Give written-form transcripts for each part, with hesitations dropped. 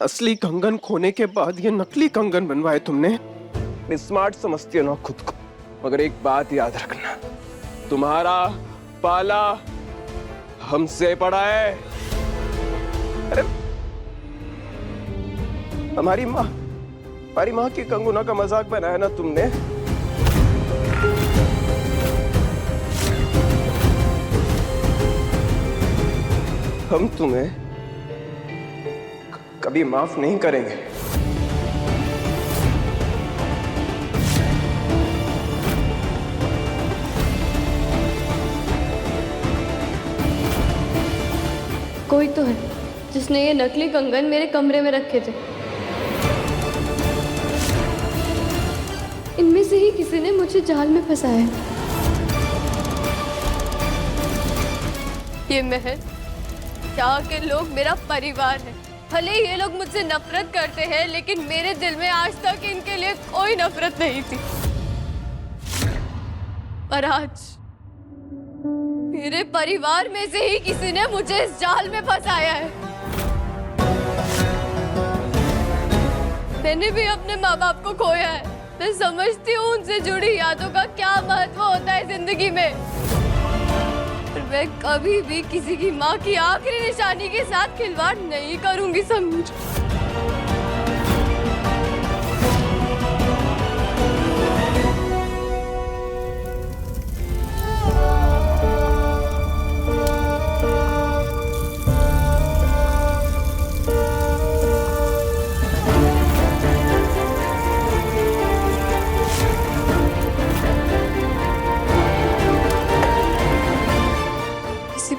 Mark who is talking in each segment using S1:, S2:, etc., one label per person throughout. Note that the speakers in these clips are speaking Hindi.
S1: असली कंगन खोने के बाद ये नकली कंगन बनवाए तुमने। स्मार्ट समझती हो ना खुद को, मगर एक बात याद रखना, तुम्हारा पाला हमसे पड़ा है। अरे हमारी माँ की कंगना का मजाक बनाया ना तुमने। हम तुम्हें कभी माफ नहीं करेंगे।
S2: कोई तो है जिसने ये नकली कंगन मेरे कमरे में रखे थे। इनमें से ही किसी ने मुझे जाल में फंसाया। ये महल, यहाँ के लोग मेरा परिवार है। भले ही ये लोग मुझसे नफरत करते हैं, लेकिन मेरे दिल में आज तक इनके लिए कोई नफरत नहीं थी। पर आज मेरे परिवार में से ही किसी ने मुझे इस जाल में फंसाया है। मैंने भी अपने माँ बाप को खोया है। मैं समझती हूँ उनसे जुड़ी यादों का क्या महत्व होता है जिंदगी में। पर मैं कभी भी किसी की माँ की आखिरी निशानी के साथ खिलवाड़ नहीं करूंगी, समझ।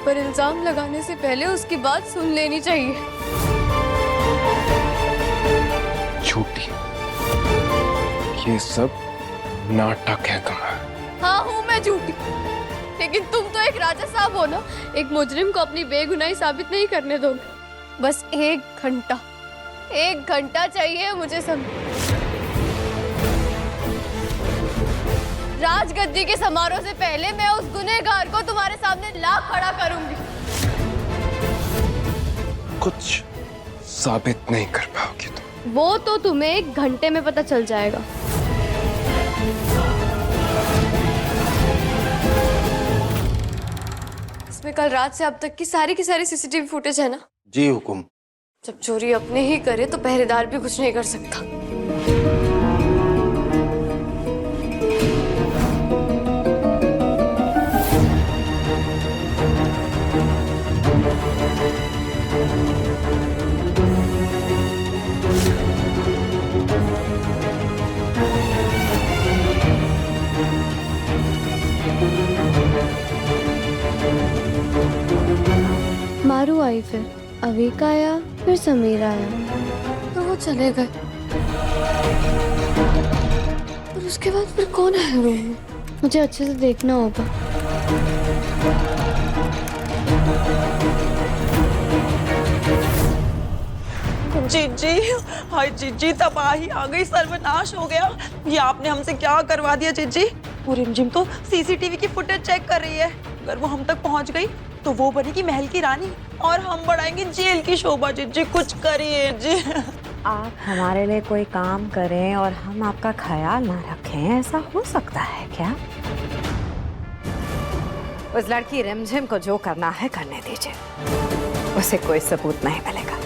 S2: पर इल्जाम लगाने से पहले उसकी बात सुन लेनी चाहिए।
S1: झूठी, ये सब नाटक है कमल।
S2: हाँ हूँ मैं झूठी, लेकिन तुम तो एक राजा साहब हो ना। एक मुजरिम को अपनी बेगुनाही साबित नहीं करने दोगे। बस एक घंटा चाहिए मुझे समझ। राजगद्दी के समारोह से पहले मैं उस गुनहगार को तुम्हारे सामने ला खड़ा करूंगी।
S1: कुछ साबित नहीं कर पाओगी तुम।
S2: वो तो तुम्हें 1 घंटे में पता चल जाएगा। इसमें कल रात से अब तक की सारी सीसीटीवी फुटेज है ना?
S3: जी हुकुम।
S2: जब चोरी अपने ही करे तो पहरेदार भी कुछ नहीं कर सकता। मारू आई, फिर अवीक आया, फिर समीर आया, तो वो चले गए। और उसके बाद फिर कौन है रूम में? मुझे अच्छे से देखना होगा।
S4: जीजी, हाय जीजी, तबाही आ गई, सर्वनाश हो गया। ये आपने हमसे क्या करवा दिया जीजी? पूरी जिम तो सीसीटीवी की फुटेज चेक कर रही है। अगर वो हम तक पहुंच गई तो वो बनेगी महल की रानी और हम बढ़ाएंगे जेल की शोभा। जीजी कुछ करिए जी।
S5: आप हमारे लिए कोई काम करें और हम आपका ख्याल ना रखें, ऐसा हो सकता है क्या? उस लड़की रिमझिम को जो करना है करने दीजिए। उसे कोई सबूत नहीं मिलेगा,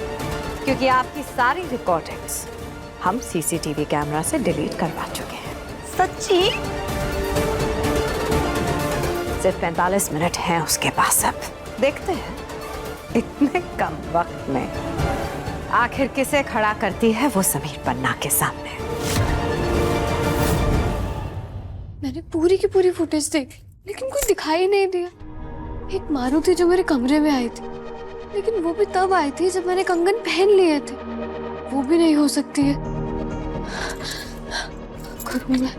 S5: क्योंकि आपकी सारी रिकॉर्डिंग्स हम सीसीटीवी कैमरा से डिलीट करवा चुके हैं।
S4: सच्ची?
S5: सिर्फ 45 मिनट हैं उसके पास। अब देखते हैं इतने कम वक्त में आखिर किसे खड़ा करती है वो समीर पन्ना के सामने।
S2: मैंने पूरी की पूरी फुटेज देखी, लेकिन कोई दिखाई नहीं दिया। एक मारू थी जो मेरे कमरे में आई थी, लेकिन वो भी तब आई थी जब मैंने कंगन पहन लिए थे। वो भी नहीं हो सकती है। करूं मैं?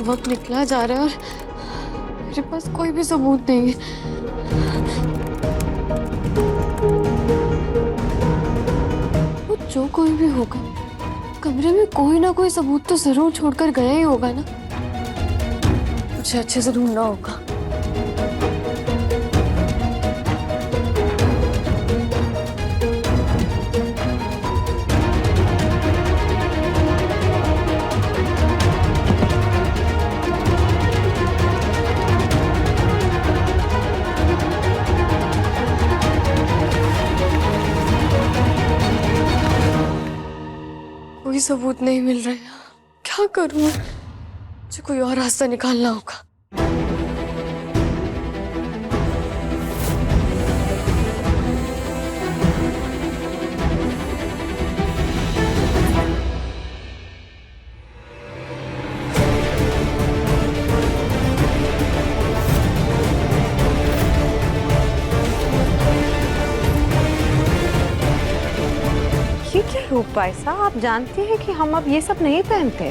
S2: वक्त निकला जा रहा है और मेरे पास कोई भी सबूत नहीं है। वो जो कोई भी होगा, कमरे में कोई ना कोई सबूत तो जरूर छोड़कर गया ही होगा ना। मुझे अच्छे से ढूंढना होगा। सबूत नहीं मिल रहे हैं। क्या करूं? मुझे कोई और रास्ता निकालना होगा।
S5: ये क्या रूपा ऐसा? आप जानते हैं कि हम अब ये सब नहीं पहनते।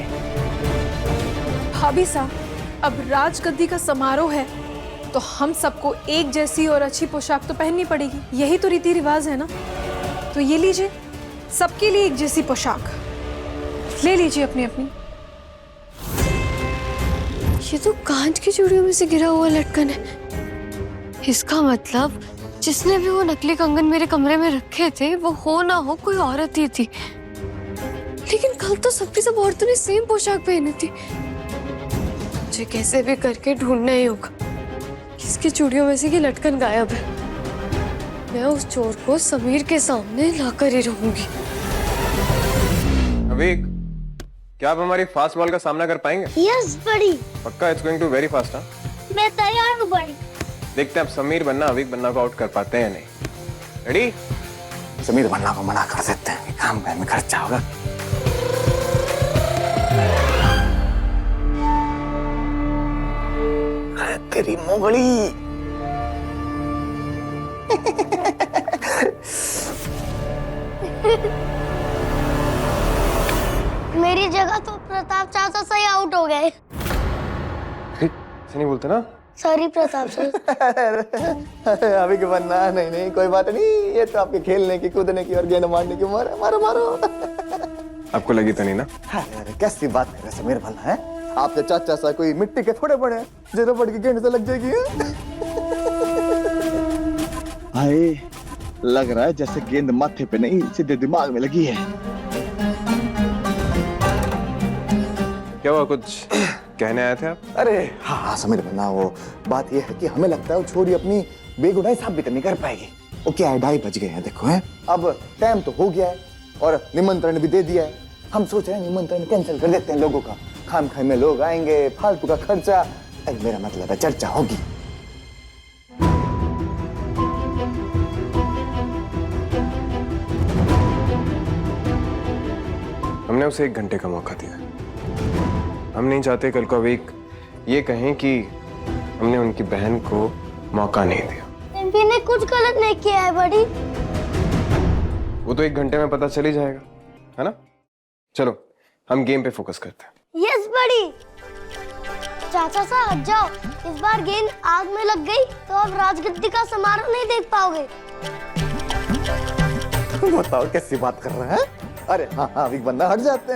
S3: भाभी साहब, अब राजगद्दी का समारोह है तो हम सबको एक जैसी और अच्छी पोशाक तो पहननी पड़ेगी। यही तो रीति रिवाज है ना। तो ये लीजिए, सबके लिए एक जैसी पोशाक ले लीजिए अपनी अपनी।
S2: ये तो कांच की चूड़ियों में से गिरा हुआ लटकन है। इसका मतलब जिसने भी वो नकली कंगन मेरे कमरे में रखे थे वो हो ना हो कोई औरत ही थी। लेकिन कल तो सबकी सब औरतों ने सेम पोशाक पहनी थी। मुझे कैसे भी करके ढूंढना ही होगा किसकी चूड़ियों में से की लटकन गायब है। मैं उस चोर को समीर के सामने लाकर ही रहूंगी।
S1: अविक, क्या आप हमारी फास्ट बॉल का सामना कर पाएंगे?
S6: यस बड़ी।
S1: पक्का? It's going to very fast. हाँ,
S6: मैं तैयार हूँ बड़ी।
S1: देखते हैं आप समीर बन्ना अविक बन्ना को आउट कर पाते हैं या नहीं। रेडी?
S7: समीर बन्ना को मना कर देते हैं, काम में खर्चा होगा। अरे तेरी मोगली।
S6: मेरी जगह तो प्रताप चाचा से ही आउट हो गए।
S1: ऐसे नहीं बोलते ना।
S6: Sorry Pratap sir.
S7: अभी के बनना नहीं नहीं कोई बात नहीं, ये तो आपके खेलने की कूदने की और गेंद मारने की उम्र है। मारो मारो।
S1: आपको लगी तो नहीं ना?
S7: अरे कैसी बात कर रहे समीर बन्ना है, आपके चाचा सा कोई मिट्टी के थोड़े बड़े हैं जो रबड़ की गेंद से लग जाएगी। हाय, लग रहा है जैसे गेंद माथे पे नहीं सीधे दिमाग में लगी है।
S1: क्या हुआ, कुछ कहने आए थे आप?
S7: अरे हाँ समीर बन्ना, वो बात ये है कि हमें लगता है वो छोरी अपनी बेगुनाही साबित नहीं कर पाएगी। वो क्या है, 2:30 बज गए हैं देखो है। अब टाइम तो हो गया है और निमंत्रण भी दे दिया है। हम सोच रहे हैं निमंत्रण कैंसिल कर देते हैं लोगों का। खाम खाई में लोग आएंगे, फालतू का खर्चा। मेरा मतलब है चर्चा होगी।
S1: हमने उसे 1 घंटे का मौका दिया। हम नहीं चाहते कल को अविक ये कहें कि हमने उनकी बहन को मौका नहीं दिया।
S6: एमपी ने कुछ गलत नहीं किया है बड़ी।
S1: वो तो 1 घंटे में पता चल ही जाएगा, है ना? चलो हम गेम पे फोकस करते हैं।
S6: यस बड़ी। चाचा सा हट जाओ, इस बार गेंद आग में लग गई तो अब राजगद्दी का समारोह नहीं देख पाओगे।
S7: बताओ कैसी बात कर रहे हैं। अरे हाँ हाँ अभी बन्ना हट जाते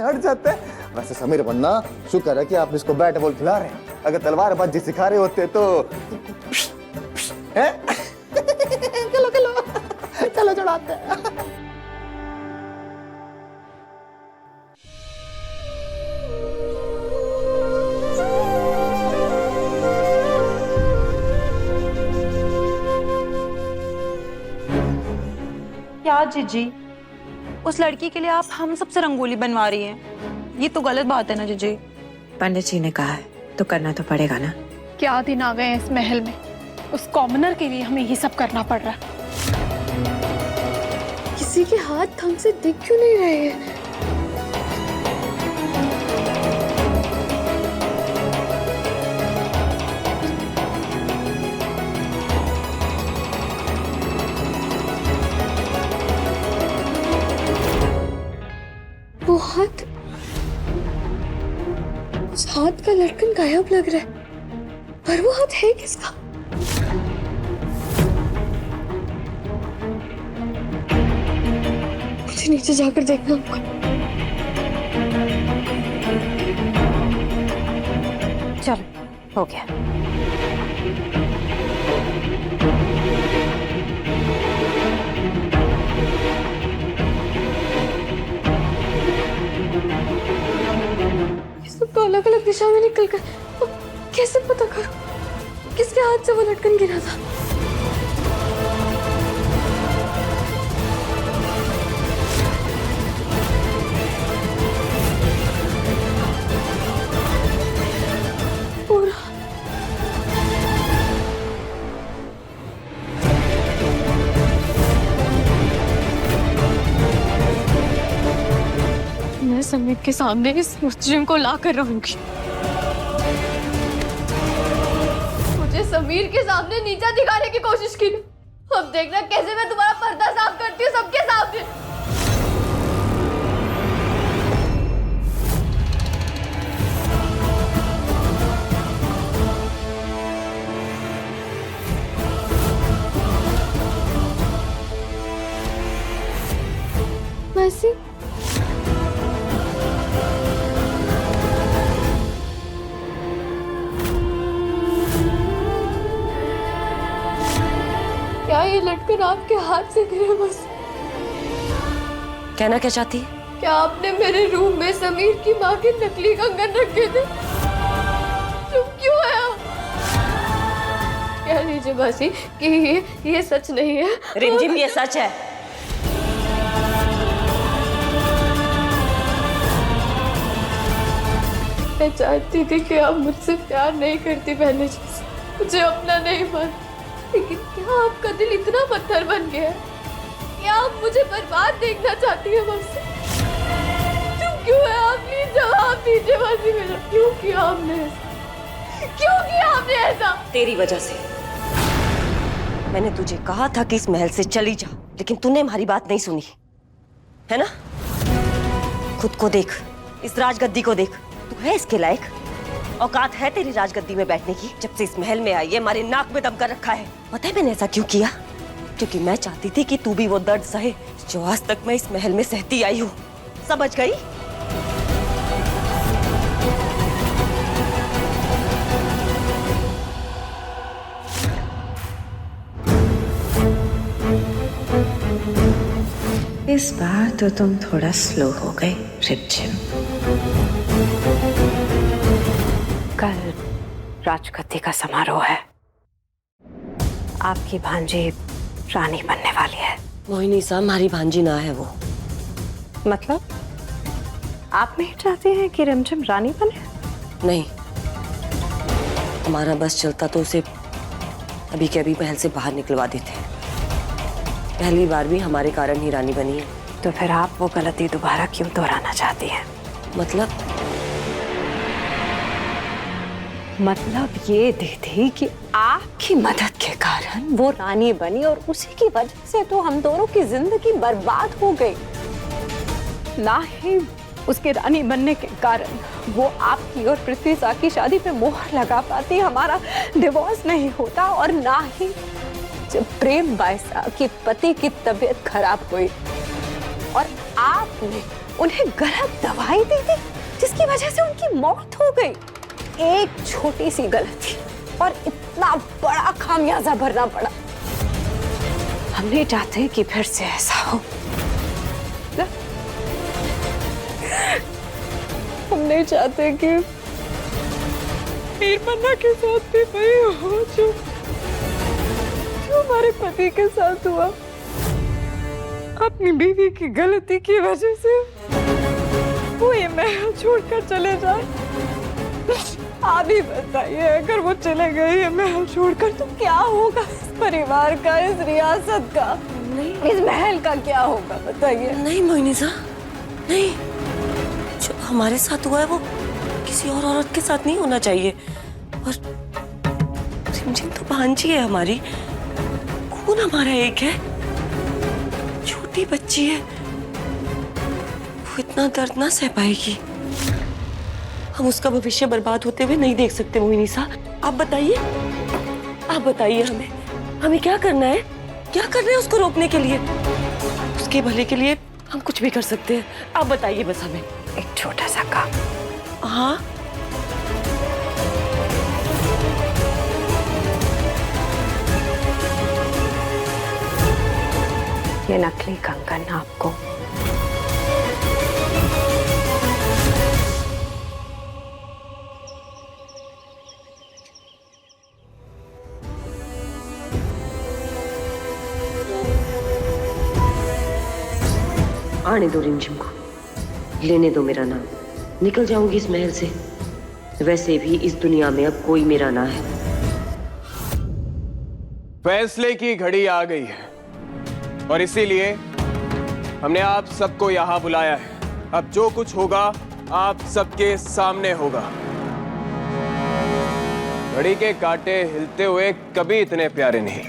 S7: हैं। वैसे समीर बन्ना शुक्र है कि आप इसको बैट बॉल खिला रहे हैं। अगर तलवारबाजी सिखा रहे होते तो चलो चढ़ाते हैं।
S4: क्या जीजी, उस लड़की के लिए आप हम सबसे रंगोली बनवा रही हैं? ये तो गलत बात है ना जीजी।
S5: पंडित जी ने कहा है तो करना तो पड़ेगा ना।
S3: क्या दिन आ गए हैं इस महल में, उस कॉमनर के लिए हमें ये सब करना पड़ रहा है।
S2: किसी के हाथ ढंग से दिख क्यों नहीं रहे हैं? वो हाथ, उस हाथ का लटकन गायब लग रहा है, पर वो हाथ है किसका? मुझे नीचे जाकर देखना होगा।
S5: चलो हो गया।
S2: सबको अलग अलग दिशा में निकल कर कैसे पता करूं किसके हाथ से वो लटकन गिरा था? आपके सामने इस मुजरिम को ला कर रहूंगी। मुझे समीर के सामने नीचा दिखाने की कोशिश की ना, अब देखना कैसे मैं तुम्हारा पर्दा साफ करती हूँ सबके सामने। मौसी, क्या ये लटकन आपके हाथ से गिरे? बस
S8: कहना क्या चाहती है?
S2: क्या आपने मेरे रूम में समीर की माँ के नकली कंगन रखे थे? चुप क्यों है आप? कह लीजिए मौसी कि ये सच नहीं है।
S8: रिमझिम, ये सच है।
S2: मैं चाहती थी कि आप मुझसे प्यार नहीं करती पहले जैसे, मुझे अपना नहीं मानती, लेकिन क्या आपका दिल इतना पत्थर बन गया है? क्या आप मुझे बर्बाद देखना चाहती है मुझसे? क्यों है आप? प्लीज जवाब दीजिए मौसी मेरा, क्यों किया आपने ऐसा? क्यों किया आपने ऐसा?
S8: तेरी वजह से। मैंने तुझे कहा था कि इस महल से चली जा, लेकिन तूने हमारी बात नहीं सुनी, है ना? खुद को देख, इस राजगद्दी को देख, तू है इसके लायक? औकात है तेरी राजगद्दी में बैठने की? जब से इस महल में आई है हमारे नाक में दम कर रखा है। पता है मैंने ऐसा क्यों किया? क्योंकि मैं चाहती थी कि तू भी वो दर्द सहे जो आज तक मैं इस महल में सहती आई हूँ। समझ गई?
S5: इस बार तो तुम थोड़ा स्लो हो गए रिमझिम। कल राजगद्दी का समारोह है, आपकी भांजी रानी बनने वाली है।
S8: मोहिनी साहब, हमारी भांजी ना है वो।
S5: मतलब आप नहीं चाहते हैं कि रिमझिम रानी बने?
S8: नहीं, हमारा बस चलता तो उसे अभी के अभी महल से बाहर निकलवा देते। पहली बार भी हमारे कारण ही रानी बनी है।
S5: तो फिर आप वो गलती दोबारा क्यों दोहराना चाहती हैं? मतलब ये दीदी कि आपकी मदद के कारण वो रानी बनी और उसी की वजह से तो हम दोनों की जिंदगी बर्बाद हो गई। ना ही उसके रानी बनने के कारण वो आपकी और पृथ्वी सा की शादी पे मोहर लगा पाती, हमारा डिवोर्स नहीं होता, और ना ही जब प्रेम बाईसा के पति की तबीयत खराब हुई और आपने उन्हें गलत दवाई दी थी जिसकी वजह से उनकी मौत हो गई। एक छोटी सी गलती और इतना बड़ा खामियाजा भरना पड़ा। हम नहीं चाहते कि फिर से ऐसा हो। हम नहीं चाहते कि हीरमन्ना के साथ भी वही हो जो हमारे पति के साथ हुआ। अपनी बीवी की गलती की वजह से वो ये महल छोड़कर चले जाए। आप ही बताइए, अगर वो चले गए ये महल छोड़कर तो क्या होगा इस परिवार का, इस रियासत का, इस महल का क्या होगा बताइए?
S8: नहीं मोहिनी साहब, नहीं, जो हमारे साथ हुआ है वो किसी और औरत के साथ नहीं होना चाहिए। और रिमझिम तो भांजी है हमारी, खून हमारा एक है, छोटी बच्ची है, वो इतना दर्द ना सह पाएगी। हम उसका भविष्य बर्बाद होते हुए नहीं देख सकते मोहिनी साहब। आप बताइए हमें क्या करना है? क्या करना है उसको रोकने के लिए? उसके भले के लिए हम कुछ भी कर सकते हैं। आप बताइए बस हमें।
S5: एक छोटा सा काम।
S8: हाँ,
S5: ये नकली कंगन आपको
S8: आने दो रिमझिम को, लेने दो मेरा नाम, निकल जाऊंगी इस महल से। वैसे भी इस दुनिया में अब कोई मेरा ना है।
S1: फैसले की घड़ी आ गई है और इसीलिए हमने आप सबको यहां बुलाया है। अब जो कुछ होगा आप सबके सामने होगा। घड़ी के कांटे हिलते हुए कभी इतने प्यारे नहीं।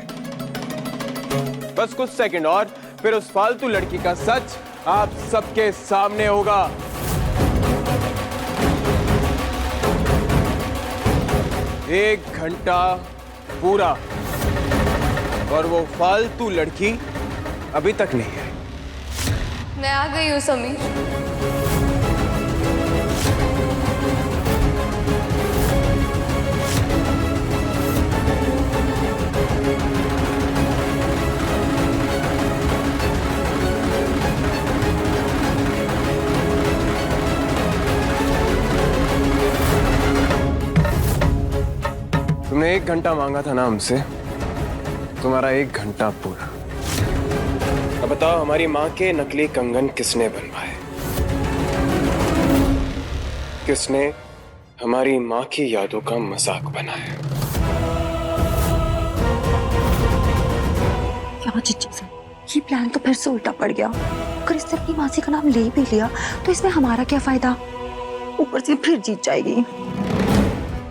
S1: बस कुछ सेकंड और फिर उस फालतू लड़की का सच आप सबके सामने होगा। एक घंटा पूरा और वो फालतू लड़की अभी तक नहीं है।
S2: मैं आ गई हूँ समीर।
S1: तुमने 1 घंटा मांगा था ना हमसे, तुम्हारा 1 घंटा पूरा। अब बताओ, हमारी माँ के नकली कंगन किसने बनवाए? किसने हमारी माँ की यादों का मजाक बनाया?
S4: क्या चिच्ची सर, ये प्लान तो फिर से उल्टा पड़ गया। अगर इसने अपनी मासी का नाम ले भी लिया तो इसमें हमारा क्या फायदा? ऊपर से फिर जीत जाएगी।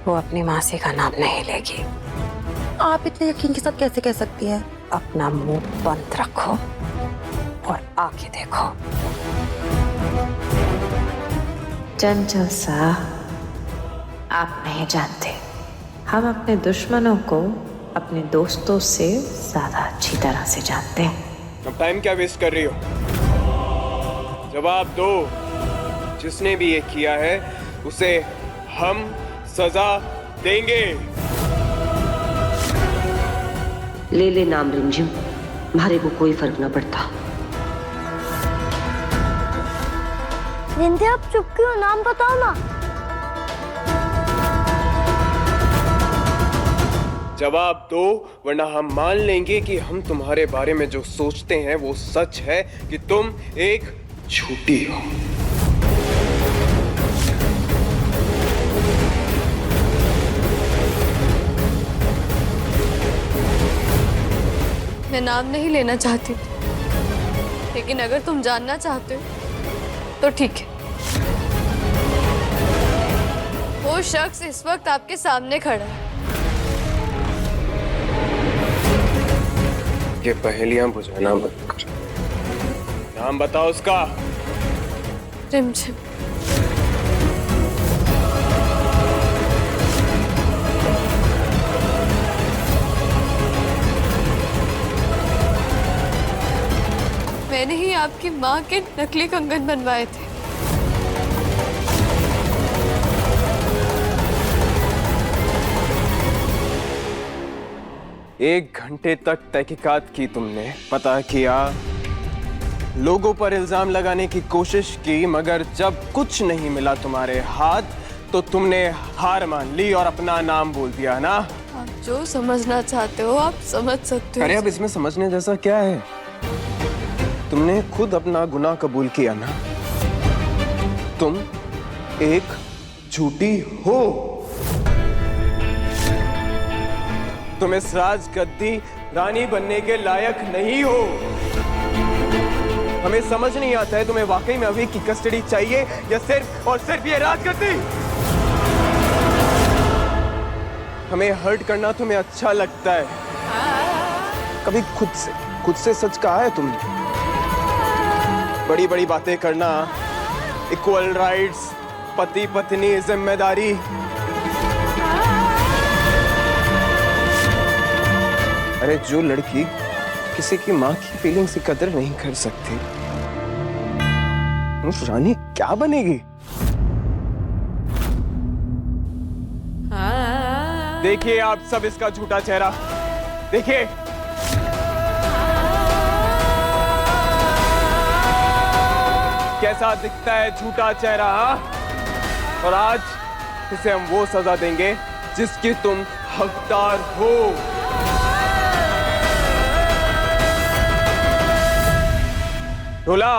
S5: वो अपनी मासी का नाम नहीं लेगी।
S4: आप इतने यकीन के साथ कैसे कह सकती हैं?
S5: अपना मुंह बंद रखो और आगे देखो। चंचल सा, आप नहीं जानते, हम अपने दुश्मनों को अपने दोस्तों से ज्यादा अच्छी तरह से जानते हैं।
S1: अब टाइम क्या वेस्ट कर रही हो? जवाब दो। जिसने भी ये किया है उसे हम सजा देंगे।
S8: ले ले नाम रिमझिम, हमारे को कोई फर्क ना पड़ता।
S6: रिंधे आप चुप क्यों? नाम बताओ ना।
S1: जवाब दो, वरना हम मान लेंगे कि हम तुम्हारे बारे में जो सोचते हैं वो सच है, कि तुम एक झूठी हो।
S2: मैं नाम नहीं लेना चाहती, लेकिन अगर तुम जानना चाहते हो तो ठीक है। वो शख्स इस वक्त आपके सामने खड़ा है।
S1: ये पहेलियां बुझाना बंद कर। नाम बताओ उसका।
S2: रिमझिम। मैंने ही आपकी माँ के नकली कंगन बनवाए थे।
S1: एक घंटे तक तहकीकात की तुमने, पता किया, लोगों पर इल्जाम लगाने की कोशिश की, मगर जब कुछ नहीं मिला तुम्हारे हाथ तो तुमने हार मान ली और अपना नाम बोल दिया ना।
S2: आप जो समझना चाहते हो आप समझ सकते हो।
S1: अरे अब इसमें समझने जैसा क्या है? तुमने खुद अपना गुनाह कबूल किया ना। तुम एक झूठी हो। तुम इस राजगद्दी रानी बनने के लायक नहीं हो। हमें समझ नहीं आता है तुम्हें वाकई में अभी की कस्टडी चाहिए या सिर्फ और सिर्फ ये राजगद्दी। हमें हर्ट करना तुम्हें अच्छा लगता है। कभी खुद से सच कहा है तुमने? बड़ी बड़ी बातें करना, इक्वल राइट्स, पति पत्नी जिम्मेदारी। अरे जो लड़की किसी की माँ की फीलिंग्स की कदर नहीं कर सकती, उस रानी क्या बनेगी? देखिए आप सब इसका झूठा चेहरा देखिए। कैसा दिखता है झूठा चेहरा, हाँ? और आज इसे हम वो सजा देंगे जिसकी तुम हकदार हो। ढोला,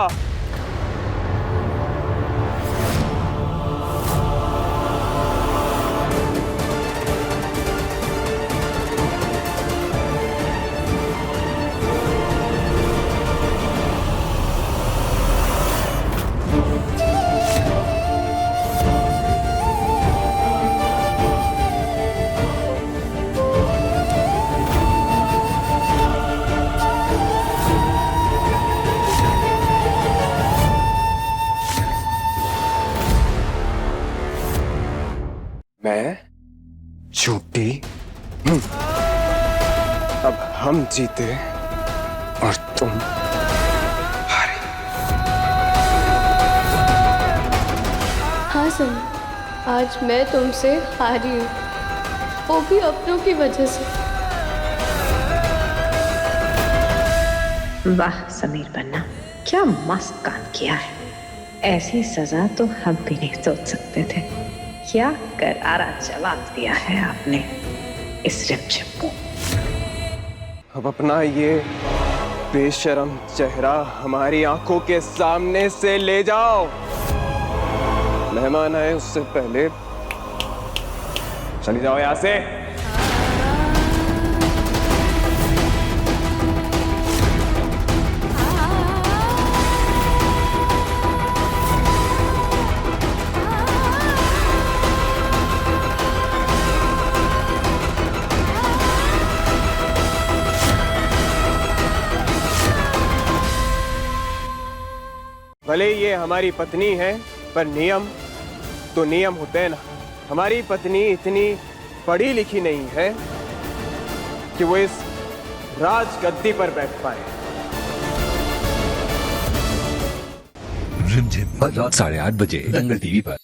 S1: मैं झूठी हूं। अब हम जीते और तुम हारे।
S2: हाँ सनी, आज मैं तुमसे हारी हूँ, वो भी अपनों की वजह से।
S5: वाह समीर बन्ना, क्या मस्त काम किया है। ऐसी सजा तो हम भी नहीं सोच सकते थे। क्या करारा जवाब दिया है आपने इस रिमझिम को।
S1: अब अपना ये बेशरम चेहरा हमारी आंखों के सामने से ले जाओ। मेहमान आए उससे पहले चली जाओ यहां से। भले ये हमारी पत्नी है, पर नियम तो नियम होते हैं ना। हमारी पत्नी इतनी पढ़ी लिखी नहीं है कि वो इस राजगद्दी पर बैठ पाए।
S9: रिमझिम रात 8:30 बजे दंगल टीवी पर।